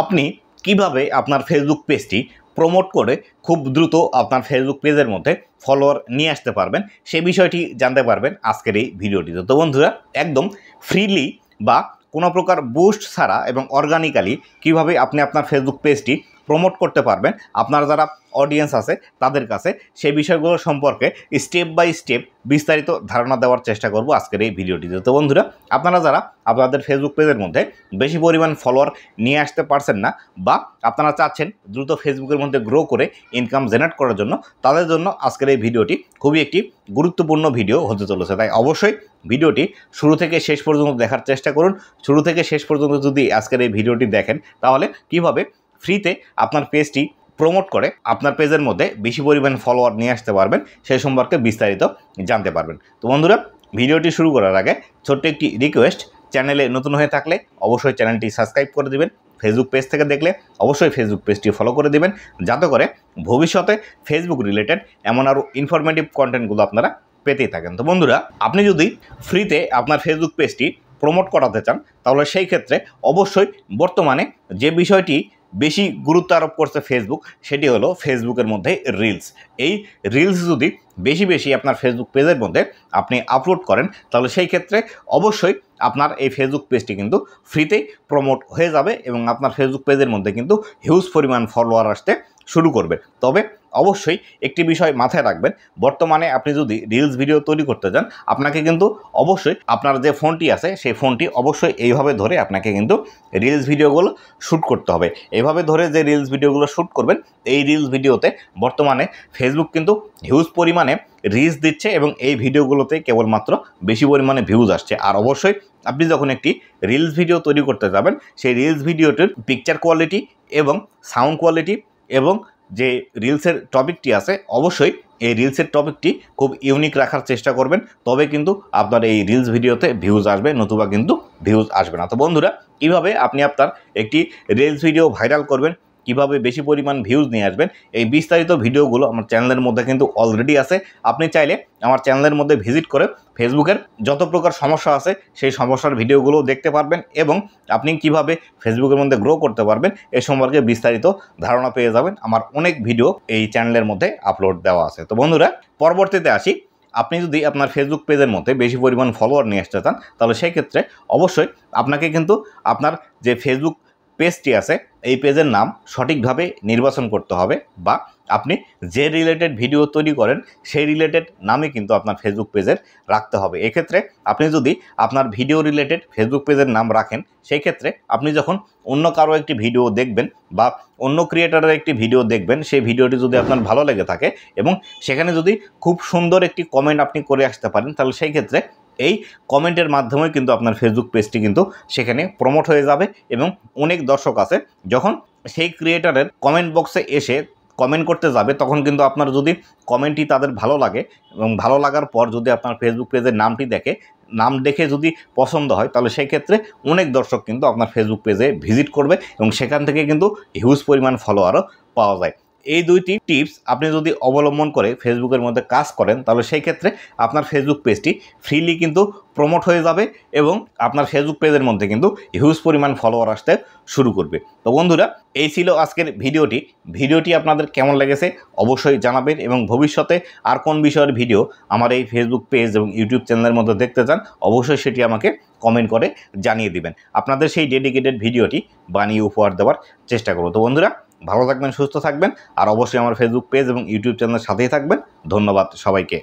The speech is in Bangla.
আপনি কিভাবে আপনার ফেসবুক পেজটি প্রমোট করে খুব দ্রুত আপনার ফেসবুক পেজের মধ্যে ফলোয়ার নিয়ে আসতে পারবেন সেই বিষয়টি জানতে পারবেন আজকের এই ভিডিওটিতে। তো বন্ধুরা, একদম ফ্রিলি বা কোনো প্রকার বুস্ট ছাড়া এবং অর্গানিক্যালি কিভাবে আপনি আপনার ফেসবুক পেজটি প্রমোট করতে পারবেন আপনার যারা অডিয়েন্স আছে তাদের কাছে, সেই বিষয়গুলো সম্পর্কে স্টেপ বাই স্টেপ বিস্তারিত ধারণা দেওয়ার চেষ্টা করব আজকের এই ভিডিওটিতে। তো বন্ধুরা, আপনারা যারা আপনাদের ফেসবুক পেজের মধ্যে বেশি পরিমাণ ফলোয়ার নিয়ে আসতে পারছেন না বা আপনারা চাচ্ছেন দ্রুত ফেসবুকের মধ্যে গ্রো করে ইনকাম জেনারেট করার জন্য, তাদের জন্য আজকের এই ভিডিওটি খুবই একটি গুরুত্বপূর্ণ ভিডিও হতে চলেছে। তাই অবশ্যই ভিডিওটি শুরু থেকে শেষ পর্যন্ত দেখার চেষ্টা করুন। শুরু থেকে শেষ পর্যন্ত যদি আজকের এই ভিডিওটি দেখেন তাহলে কিভাবে ফ্রিতে আপনার পেজটি প্রমোট করে আপনার পেজের মধ্যে বেশি পরিমাণ ফলোয়ার নিয়ে আসতে পারবেন সেই সম্পর্কে বিস্তারিত জানতে পারবেন। তো বন্ধুরা, ভিডিওটি শুরু করার আগে ছোট্ট একটি রিকোয়েস্ট, চ্যানেলে নতুন হয়ে থাকলে অবশ্যই চ্যানেলটি সাবস্ক্রাইব করে দিবেন। ফেসবুক পেজ থেকে দেখলে অবশ্যই ফেসবুক পেজটি ফলো করে দিবেন, যাতে করে ভবিষ্যতে ফেসবুক রিলেটেড এমন আরও ইনফরমেটিভ কন্টেন্টগুলো আপনারা পেতেই থাকেন। তো বন্ধুরা, আপনি যদি ফ্রিতে আপনার ফেসবুক পেজটি প্রমোট করাতে চান তাহলে সেই ক্ষেত্রে অবশ্যই বর্তমানে যে বিষয়টি বেশি গুরুত্ব আরোপ করছে ফেসবুক, সেটি হলো ফেসবুকের মধ্যে রিলস। এই রিলস যদি বেশি বেশি আপনার ফেসবুক পেজের মধ্যে আপনি আপলোড করেন তাহলে সেই ক্ষেত্রে অবশ্যই আপনার এই ফেসবুক পেজটি কিন্তু ফ্রিতেই প্রমোট হয়ে যাবে এবং আপনার ফেসবুক পেজের মধ্যে কিন্তু হিউজ পরিমাণ ফলোয়ার আসতে শুরু করবে। তবে অবশ্যই একটি বিষয় মাথায় রাখবেন, বর্তমানে আপনি যদি রিলস ভিডিও তৈরি করতে চান আপনাকে কিন্তু অবশ্যই আপনার যে ফোনটি আছে সেই ফোনটি অবশ্যই এইভাবে ধরে আপনাকে কিন্তু রিলস ভিডিওগুলো শ্যুট করতে হবে। এইভাবে ধরে যে রিলস ভিডিওগুলো শ্যুট করবেন, এই রিলস ভিডিওতে বর্তমানে ফেসবুক কিন্তু হিউজ পরিমাণে রিচ দিচ্ছে এবং এই ভিডিওগুলোতে কেবলমাত্র বেশি পরিমাণে ভিউজ আসছে। আর অবশ্যই আপনি যখন একটি রিলস ভিডিও তৈরি করতে যাবেন সেই রিলস ভিডিওটির পিকচার কোয়ালিটি এবং সাউন্ড কোয়ালিটি এবং যে রিলসের টপিকটি আছে, অবশ্যই এই রিলসের টপিকটি খুব ইউনিক রাখার চেষ্টা করবেন, তবে কিন্তু আপনার এই রিলস ভিডিওতে ভিউজ আসবে, নতুবা কিন্তু ভিউজ আসবে না। তো বন্ধুরা, কীভাবে আপনি আপনার একটি রিলস ভিডিও ভাইরাল করবেন, কিভাবে বেশি পরিমাণ ভিউজ নিয়ে আসবেন, এই বিস্তারিত ভিডিওগুলো আমার চ্যানেলের মধ্যে কিন্তু অলরেডি আছে। আপনি চাইলে আমার চ্যানেলের মধ্যে ভিজিট করে ফেসবুকের যত প্রকার সমস্যা আছে সেই সমস্যার ভিডিওগুলো দেখতে পারবেন এবং আপনি কিভাবে ফেসবুকের মধ্যে গ্রো করতে পারবেন এ সম্পর্কে বিস্তারিত ধারণা পেয়ে যাবেন। আমার অনেক ভিডিও এই চ্যানেলের মধ্যে আপলোড দেওয়া আছে। তো বন্ধুরা, পরবর্তীতে আসি, আপনি যদি আপনার ফেসবুক পেজের মধ্যে বেশি পরিমাণ ফলোয়ার নিয়ে আসতে চান তাহলে সেই ক্ষেত্রে অবশ্যই আপনাকে কিন্তু আপনার যে ফেসবুক পেজটি আছে এই পেজের নাম সঠিকভাবে নির্বাচন করতে হবে, বা আপনি যে রিলেটেড ভিডিও তৈরি করেন সেই রিলেটেড নামই কিন্তু আপনার ফেসবুক পেজের রাখতে হবে। এক্ষেত্রে আপনি যদি আপনার ভিডিও রিলেটেড ফেসবুক পেজের নাম রাখেন, সেই ক্ষেত্রে আপনি যখন অন্য কারো একটি ভিডিও দেখবেন বা অন্য ক্রিয়েটরের একটি ভিডিও দেখবেন, সেই ভিডিওটি যদি আপনার ভালো লেগে থাকে এবং সেখানে যদি খুব সুন্দর একটি কমেন্ট আপনি করে আসতে পারেন তাহলে সেই ক্ষেত্রে এই কমেন্টের মাধ্যমে কিন্তু আপনার ফেসবুক পেজটি কিন্তু সেখানে প্রমোট হয়ে যাবে এবং অনেক দর্শক আছে যখন সেই ক্রিয়েটরের কমেন্ট বক্সে এসে কমেন্ট করতে যাবে তখন কিন্তু আপনার যদি কমেন্টটি তাদের ভালো লাগে এবং ভালো লাগার পর যদি আপনার ফেসবুক পেজের নামটি নাম দেখে যদি পছন্দ হয় তাহলে সেই ক্ষেত্রে অনেক দর্শক কিন্তু আপনার ফেসবুক পেজে ভিজিট করবে এবং সেখান থেকে কিন্তু হিউজ পরিমাণ ফলোয়ারও পাওয়া যায়। এই দুইটি টিপস আপনি যদি অবলম্বন করে ফেসবুকের মধ্যে কাজ করেন তাহলে সেই ক্ষেত্রে আপনার ফেসবুক পেজটি ফ্রিলি কিন্তু প্রমোট হয়ে যাবে এবং আপনার ফেসবুক পেজের মধ্যে কিন্তু হিউজ পরিমাণ ফলোয়ার আসতে শুরু করবে। তো বন্ধুরা, এই ছিল আজকের ভিডিওটি আপনাদের কেমন লেগেছে অবশ্যই জানাবেন এবং ভবিষ্যতে আর কোন বিষয়ের ভিডিও আমার এই ফেসবুক পেজ এবং ইউটিউব চ্যানেলের মধ্যে দেখতে চান অবশ্যই সেটি আমাকে কমেন্ট করে জানিয়ে দিবেন। আপনাদের সেই ডেডিকেটেড ভিডিওটি বানিয়ে উপহার দেওয়ার চেষ্টা করব। তো বন্ধুরা, ভালো থাকবেন, সুস্থ থাকবেন আর অবশ্যই আমার ফেসবুক পেজ এবং ইউটিউব চ্যানেলের সাথেই থাকবেন। ধন্যবাদ সবাইকে।